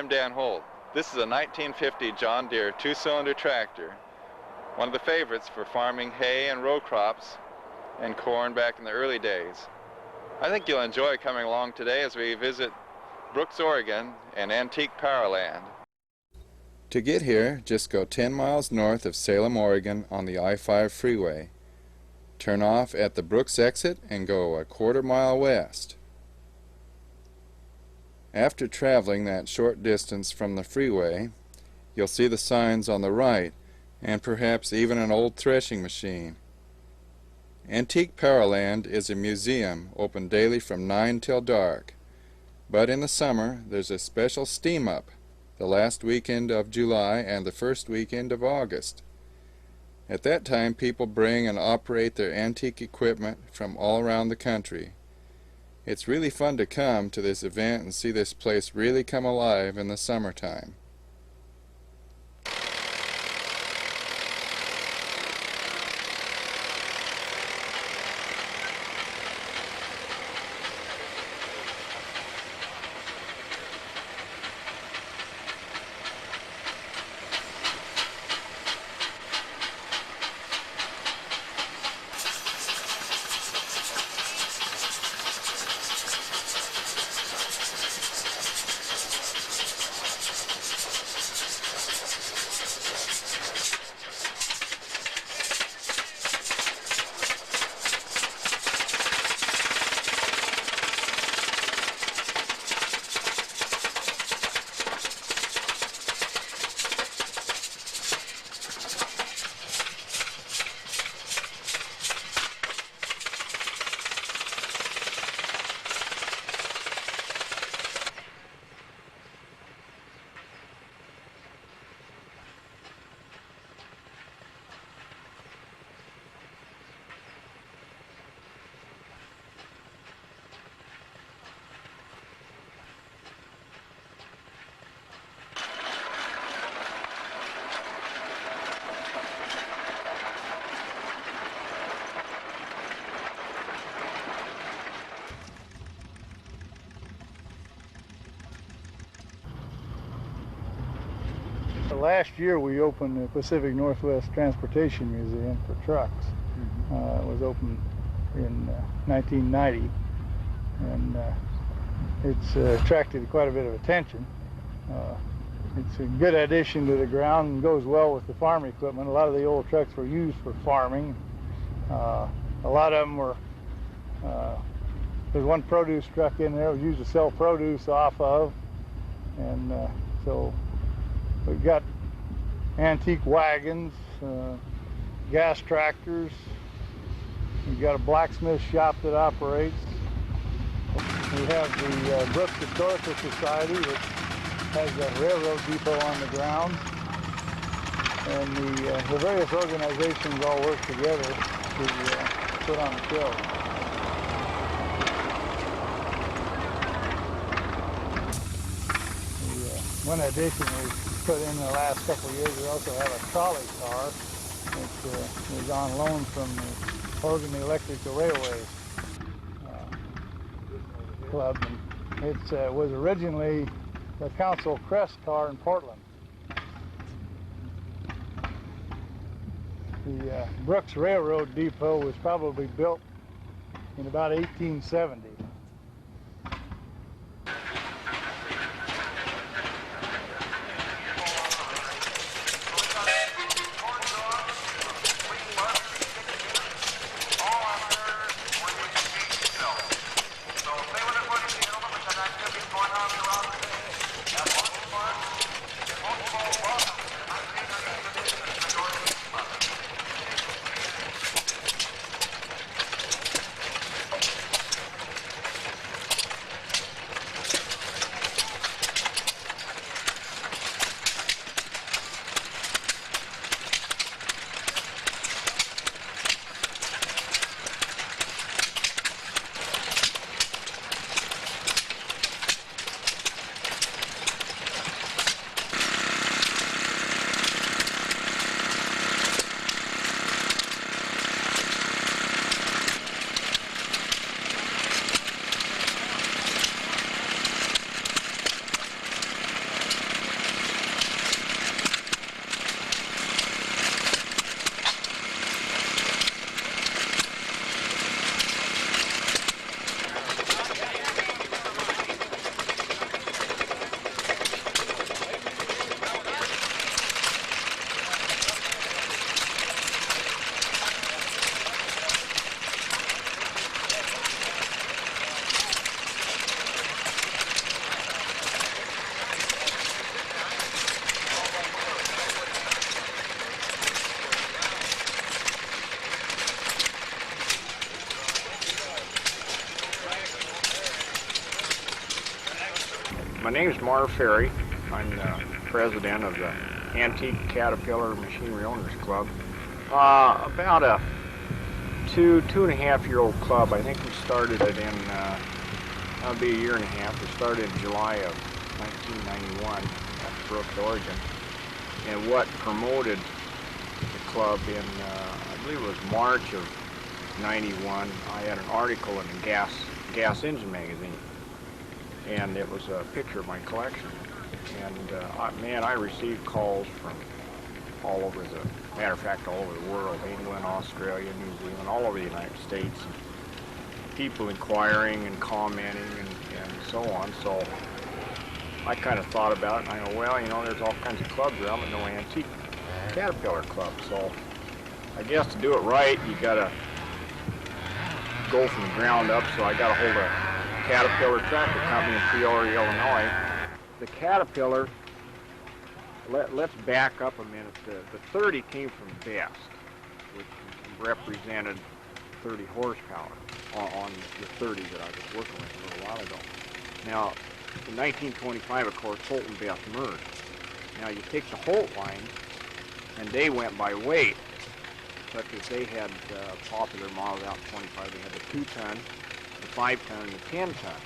I'm Dan Holt. This is a 1950 John Deere two-cylinder tractor, one of the favorites for farming hay and row crops and corn back in the early days. I think you'll enjoy coming along today as we visit Brooks, Oregon and antique Powerland. To get here, just go 10 miles north of Salem, Oregon on the I-5 freeway. Turn off at the Brooks exit and go a quarter mile west. After traveling that short distance from the freeway, you'll see the signs on the right and perhaps even an old threshing machine. Antique Powerland is a museum open daily from 9 till dark, but in the summer there's a special steam up the last weekend of July and the first weekend of August. At that time, people bring and operate their antique equipment from all around the country. It's really fun to come to this event and see this place really come alive in the summertime. Last year we opened the Pacific Northwest Transportation Museum for trucks. It was opened in 1990, and it's attracted quite a bit of attention. It's a good addition to the ground and goes well with the farm equipment. A lot of the old trucks were used for farming. A lot of them were, there's one produce truck in there, it was used to sell produce off of, and so we've got antique wagons, gas tractors. We've got a blacksmith shop that operates. We have the Brooks Historical Society, which has a railroad depot on the ground. And the various organizations all work together to put on the show. One addition we put in the last couple of years, we also have a trolley car which is on loan from the Oregon Electrical Railway Club. And it was originally the Council Crest car in Portland. The Brooks Railroad Depot was probably built in about 1870. My name's Marv Ferry. I'm the president of the Antique Caterpillar Machinery Owners Club. About a two and a half year old club. I think we started it in, that'll be a year and a half. We started in July of 1991 at Brooks, Oregon. And what promoted the club in, I believe it was March of 91, I had an article in the Gas Engine magazine. And it was a picture of my collection. And man, I received calls from all over matter of fact, all over the world, England, Australia, New Zealand, all over the United States. People inquiring and commenting and so on. So I kind of thought about it, and I go, well, you know, there's all kinds of clubs around, but no antique Caterpillar club. So I guess to do it right, you gotta go from the ground up. So I got a hold of Caterpillar Tractor Company in Peoria, Illinois. The Caterpillar, let's back up a minute. The 30 came from Best, which represented 30 horsepower on the 30 that I was working with a little while ago. Now, in 1925, of course, Holt and Best merged. Now, you take the Holt line, and they went by weight, such as they had popular models out in 25. They had the 2-ton, the 5-ton, and the 10-ton.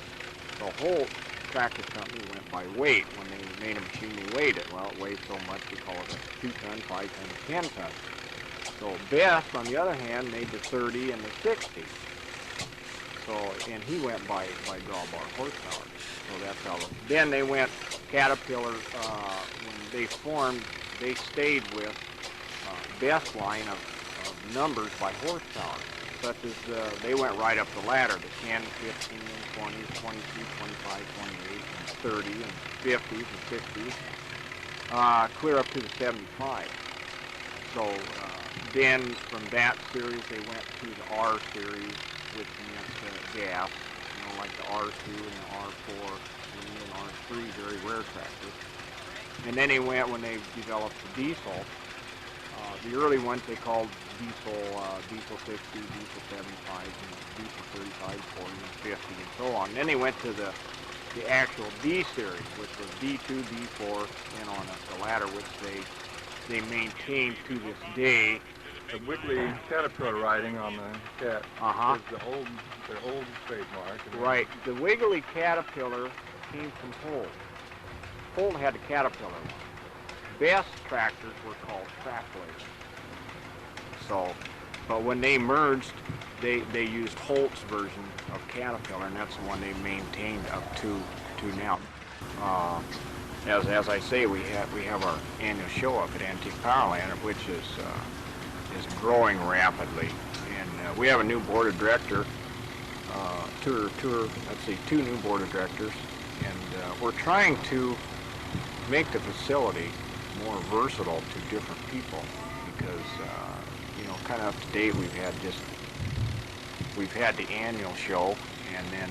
So Holt Tractor Company went by weight. When they made a machine, they weighed it. Well, it weighs so much, we call it a 2-ton, 5-ton, and 10-ton. So Best, on the other hand, made the 30 and the 60. So, and he went by drawbar horsepower. So that's how. Then they went Caterpillar. When they formed, they stayed with Best line of numbers by horsepower. Such as they went right up the ladder, the 10, 15, 20, 22, 25, 28, and 30, and 50s and 60s, clear up to the 75. So then from that series they went to the R series, which meant gas, you know, like the R2 and the R4 and R3, very rare tractors. And then they went, when they developed the diesel, the early ones they called diesel 60, diesel 75, and diesel 35, 40, and 50, and so on. And then they went to the actual D series, which was D2, D4, and on the ladder, which they maintain to this day. The wiggly Caterpillar writing on the cat is their old trademark. Right. The wiggly Caterpillar came from Holt. Holt had the Caterpillar one. Best tractors were called track blades. So, but when they merged, they used Holt's version of Caterpillar, and that's the one they maintained up to now. As I say, we have our annual show up at Antique Powerland, which is growing rapidly, and we have a new board of director, two new board of directors, and we're trying to make the facility more versatile to different people, because you know, kind of up to date, we've had the annual show, and then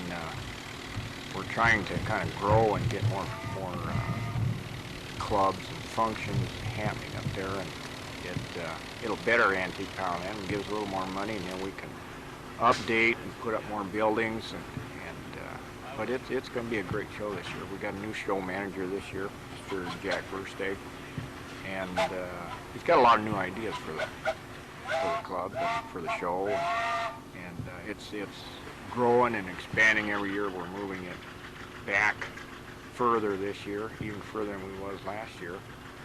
we're trying to kind of grow and get more clubs and functions happening up there, and it'll better Antique Powerland and give us a little more money, and then we can update and put up more buildings, but it's going to be a great show this year. We got a new show manager this year, Mr. Jack Versteg, and he's got a lot of new ideas for the club and for the show, and it's growing and expanding every year. We're moving it back further this year, even further than we was last year,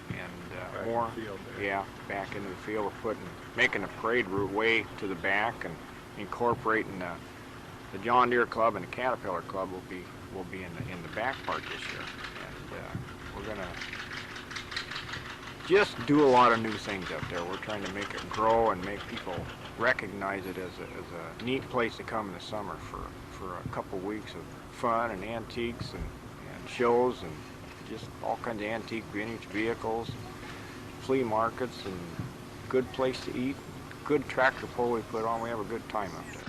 and more, back into the field. We're making the parade route way to the back, and incorporating the John Deere Club and the Caterpillar Club will be in the back part this year, and we're gonna just do a lot of new things up there. We're trying to make it grow and make people recognize it as a neat place to come in the summer for a couple weeks of fun and antiques and shows and just all kinds of antique vintage vehicles, flea markets, and good place to eat, good tractor pull we put on. We have a good time up there.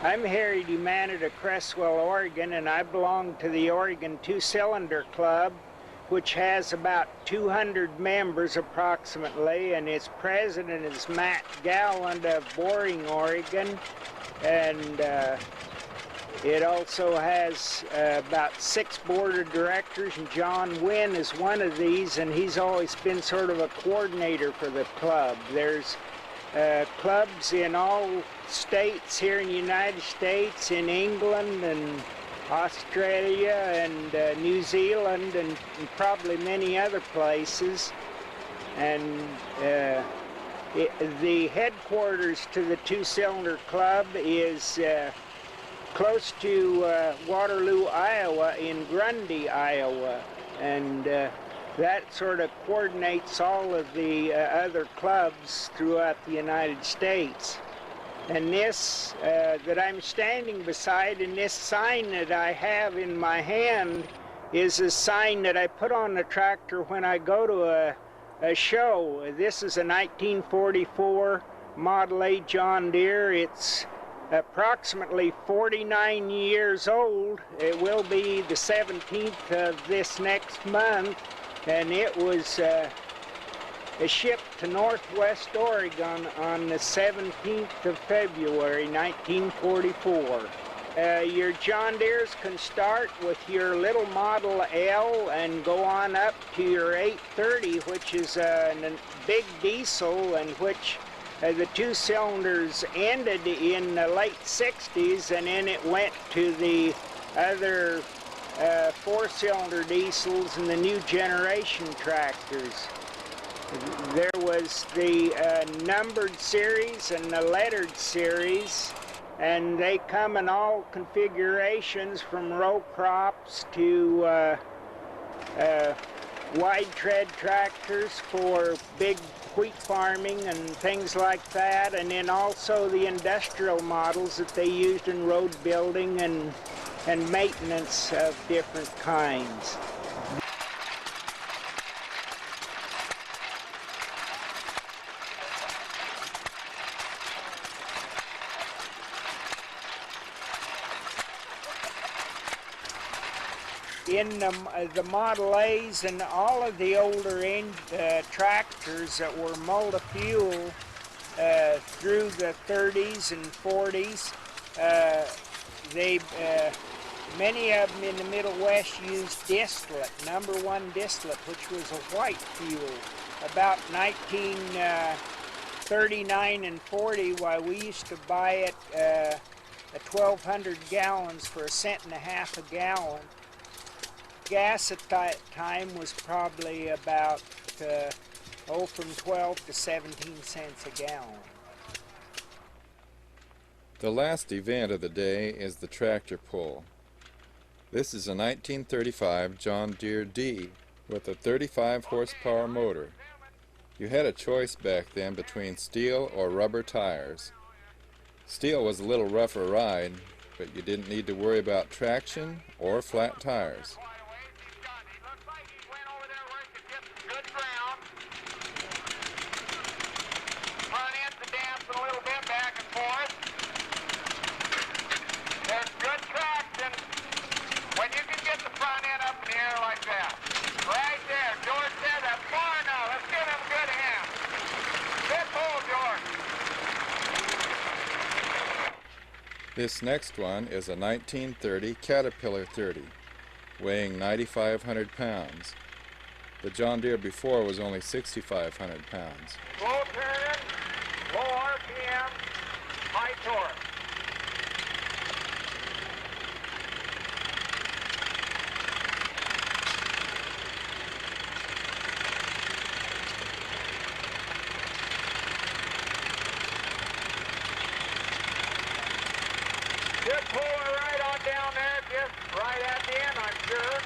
I'm Harry DeManted of Cresswell, Oregon, and I belong to the Oregon Two-Cylinder Club. which has about 200 members approximately, and its president is Matt Gowland of Boring, Oregon, and it also has about 6 board of directors, and John Wynn is one of these, and he's always been sort of a coordinator for the club. There's clubs in all states here in the United States, in England and Australia and New Zealand and probably many other places. And the headquarters to the two-cylinder club is close to Waterloo, Iowa, in Grundy, Iowa, and that sort of coordinates all of the other clubs throughout the United States. And this that I'm standing beside, and this sign that I have in my hand, is a sign that I put on the tractor when I go to a show. This is a 1944 Model A John Deere. It's approximately 49 years old. It will be the 17th of this next month, and it was shipped to Northwest Oregon on the 17th of February 1944. Your John Deeres can start with your little Model L and go on up to your 830, which is a big diesel, and which the two cylinders ended in the late 60s, and then it went to the other 4-cylinder diesels and the new generation tractors. There was the numbered series and the lettered series, and they come in all configurations from row crops to wide tread tractors for big wheat farming and things like that, and then also the industrial models that they used in road building and maintenance of different kinds. In the Model A's and all of the older tractors that were multi-fuel through the 30s and 40s, many of them in the Middle West used distillate, #1 distillate, which was a white fuel. About 1939 and 40, why we used to buy it at 1,200 gallons for $1.50 a gallon. Gas at that time was probably about from 12 to 17 cents a gallon. The last event of the day is the tractor pull. This is a 1935 John Deere D with a 35 horsepower motor. You had a choice back then between steel or rubber tires. Steel was a little rougher ride, but you didn't need to worry about traction or flat tires. This next one is a 1930 Caterpillar 30, weighing 9,500 pounds. The John Deere before was only 6,500 pounds. Slow turn, low RPM, high torque. Just pull her right on down there, just right at the end, I'm sure.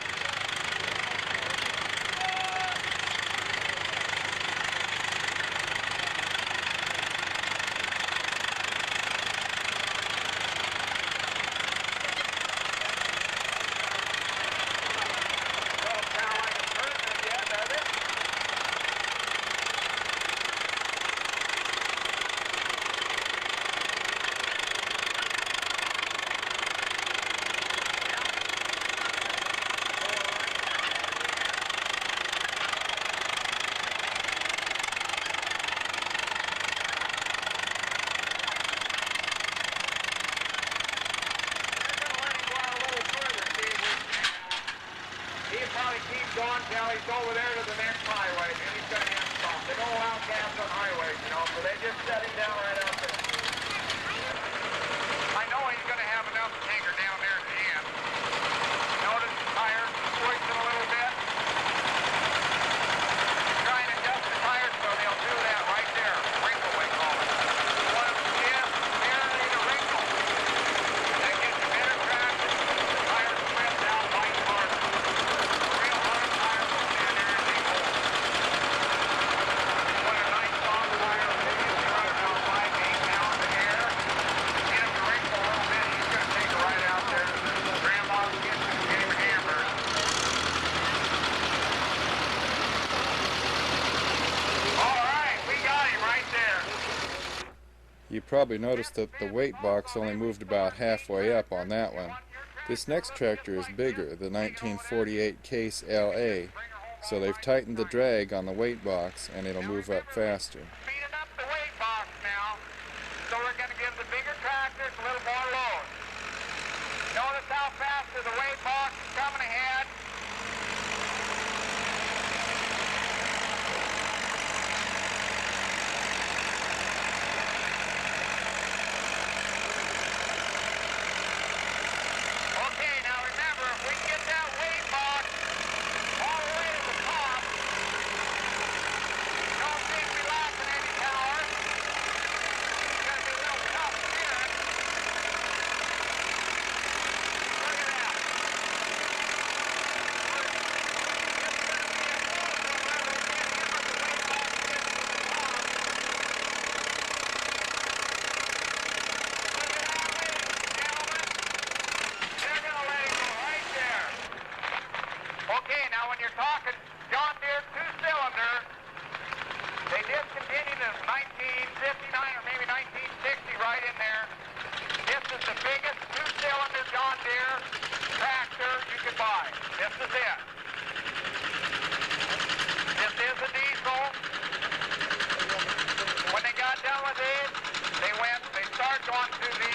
Don't sound like a person yet, does it? right over there to the next highway, and he's going to have to stop. They don't allow cabs on highways, you know, so they just set him down right out there. I know he's going to have enough hanger down there at the end. Notice the tires squishing a little bit. Try and adjust the tires so they'll do that right there. Wrinkle, we call it. One of them is barely a wrinkle. That gets better traction. The tires sweat out like harder. A real hard tire will stand there and they hold. Put a nice soft tire, maybe you can run about 5-8 pounds in the air. Get him to wrinkle a little bit, he's going to take it right out there to Grandma's kitchen and game of hamburgers. All right, we got him right there. You probably noticed that the weight box only moved about halfway up on that one. This next tractor is bigger, the 1948 Case LA, so they've tightened the drag on the weight box and it'll move up faster. Speeding up the weight box now, so we're going to give the bigger tractors a little more load. Notice how fast the weight box is coming ahead. Okay, now remember, if we get that weight box all the way to the top, don't seem to be lacking any power. It's going to be a little tough steering. Look at that. Okay, now when you're talking John Deere two-cylinder, they discontinued in 1959 or maybe 1960 right in there. This is the biggest two-cylinder John Deere tractor you could buy. This is it. This is a diesel. When they got done with it, they started going to the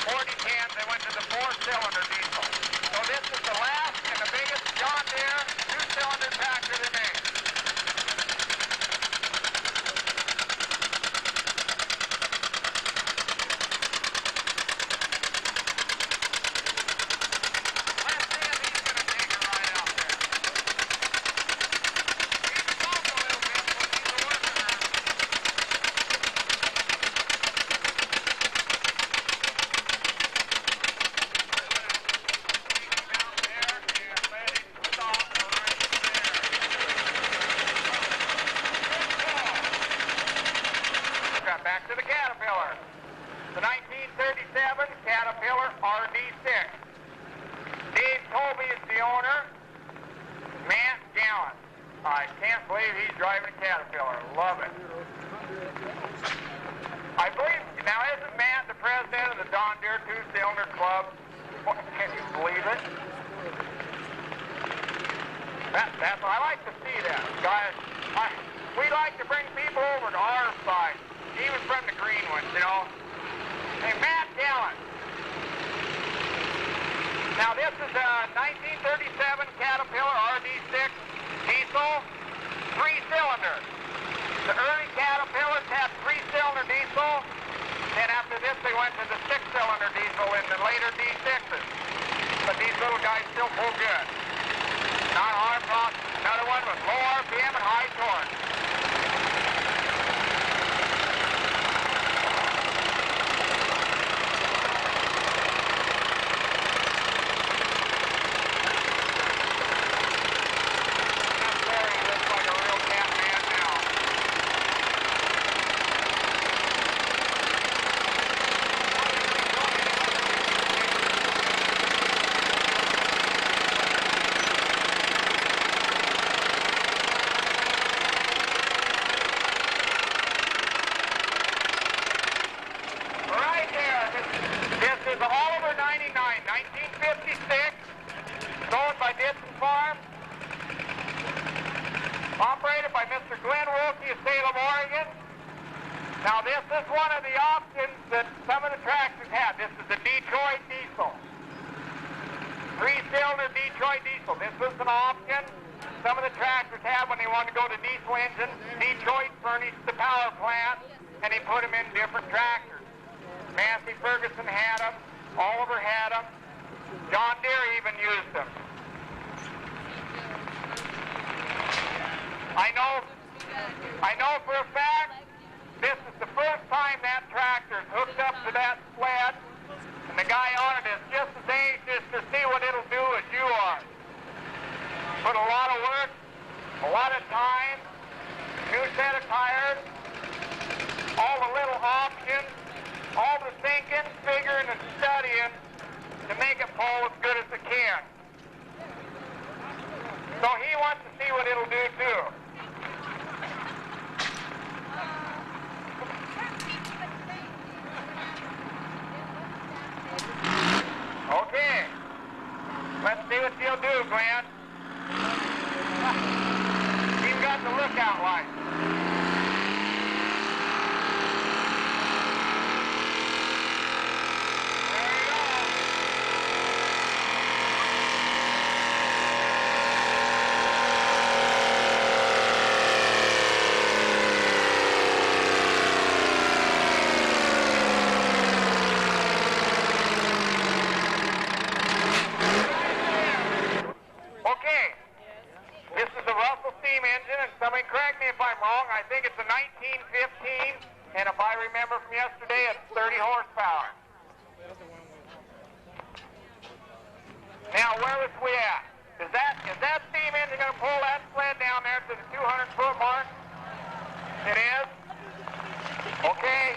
4010s, they went to the four-cylinder diesel. So this is the last and the biggest John Deere two-cylinder tractor they made. Let's see if he's going to take it right out there. He can bump a little bit, but he's a worker. Back to the Caterpillar. The 1937 Caterpillar RD6. Dave Colby is the owner. Matt Gallant. I can't believe he's driving a Caterpillar. Love it. I believe, now isn't Matt the president of the John Deere Two-Cylinder Club? Can you believe it? I like to see that, guys. We like to bring people over to our side, even from the green ones, you know. Hey, Matt Gallant. Now this is a 1937 Caterpillar RD6 diesel, 3-cylinder. The early Caterpillars had 3-cylinder diesel. Then after this they went to the 6-cylinder diesel in the later D6s. But these little guys still pull good. Not hard process. Another one with low RPM and high torque. Operated by Mr. Glenn Wilkie of Salem, Oregon. Now this is one of the options that some of the tractors had. This is the Detroit diesel. 3-cylinder Detroit diesel. diesel. This was an option some of the tractors had when they wanted to go to diesel engine. Detroit furnished the power plant, and they put them in different tractors. Massey Ferguson had them. Oliver had them. John Deere even used them. I know for a fact this is the first time that tractor's hooked up to that sled, and the guy on it is just as anxious to see what it'll do as you are. Put a lot of work, a lot of time, new set of tires, all the little options, all the thinking, figuring, and studying to make it pull as good as it can. So he wants to see what it'll do too. Okay, let's see what you'll do, Glenn. He's got the lookout light. I think it's a 1915, and if I remember from yesterday, it's 30 horsepower. Now, where was we at? Is that steam engine going to pull that sled down there to the 200-foot mark? It is? Okay.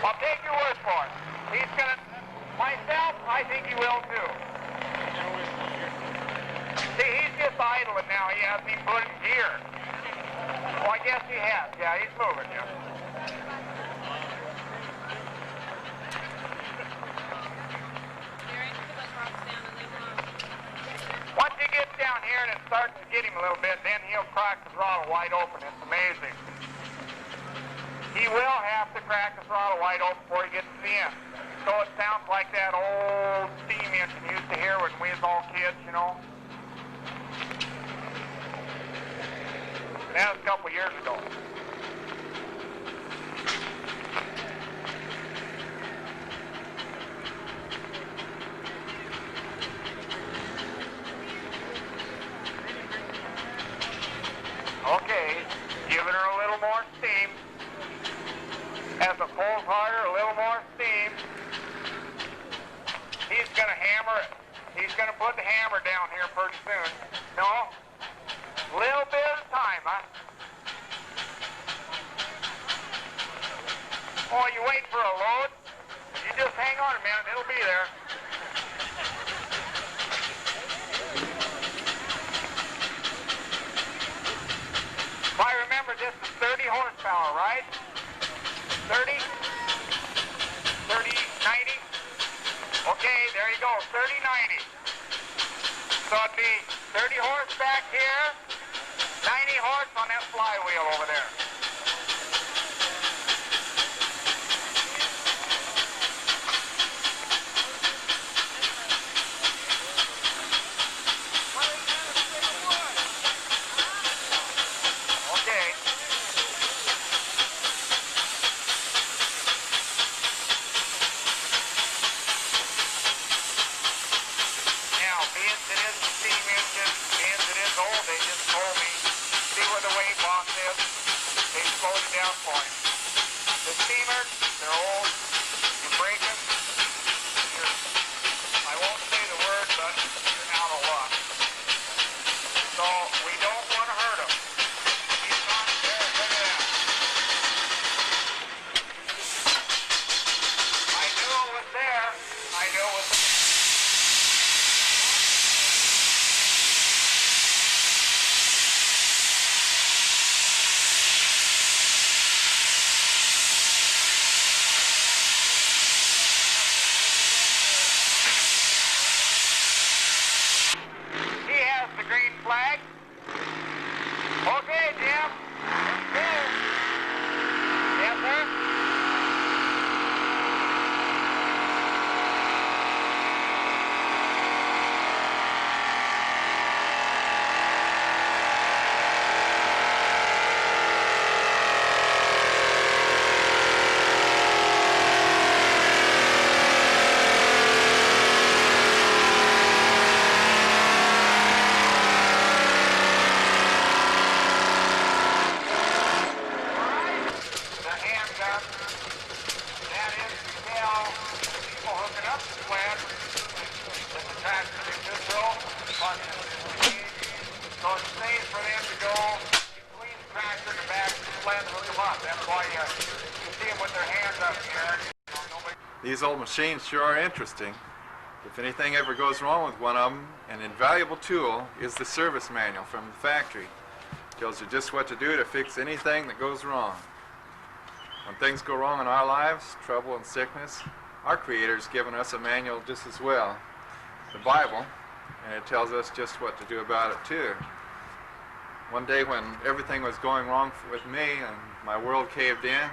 I'll take your word for it. He's going to, myself, I think he will too. See, he's just idling now. He hasn't even put it in gear. Well, I guess he has. Yeah, he's moving, yeah. Once he gets down here and it starts to get him a little bit, then he'll crack the throttle wide open. It's amazing. He will have to crack the throttle wide open before he gets to the end. So it sounds like that old steam engine we used to hear when we was all kids, you know. That was a couple years ago. Okay, giving her a little more steam. As it pulls harder, a little more steam. He's going to hammer it. He's going to put the hammer down here pretty soon. No? Little bit at a time, huh? Oh, you wait for a load? You just hang on a minute, it'll be there. If I remember, this is 30 horsepower, right? 30? 30, 90? Okay, there you go, 30, 90. So it'd be 30 horse back here, 90 horse on that flywheel over there. Okay. Now, being that it is a steam engine, being that it is old, they just told me, see where the weight box is. They slowed it down for him. The steamers, they're old. You break them, I won't say the word, but you're out of luck. So we don't want to hurt them. He's not there. Look at that. I knew it was there. I knew it was there. you see them with their hands up here. These old machines sure are interesting. If anything ever goes wrong with one of them, an invaluable tool is the service manual from the factory. It tells you just what to do to fix anything that goes wrong. When things go wrong in our lives, trouble and sickness, our Creator's given us a manual just as well, the Bible, and it tells us just what to do about it too. One day when everything was going wrong with me and my world caved in,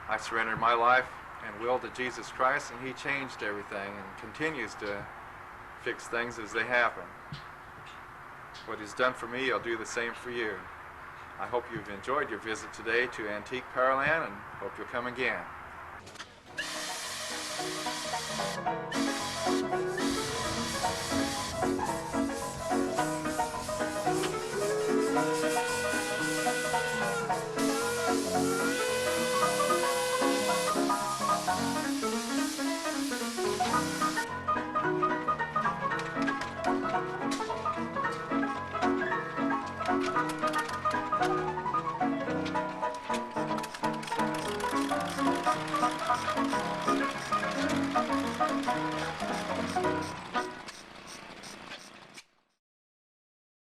I surrendered my life and will to Jesus Christ, and He changed everything and continues to fix things as they happen. What He's done for me, He'll do the same for you. I hope you've enjoyed your visit today to Antique Powerland, and hope you'll come again.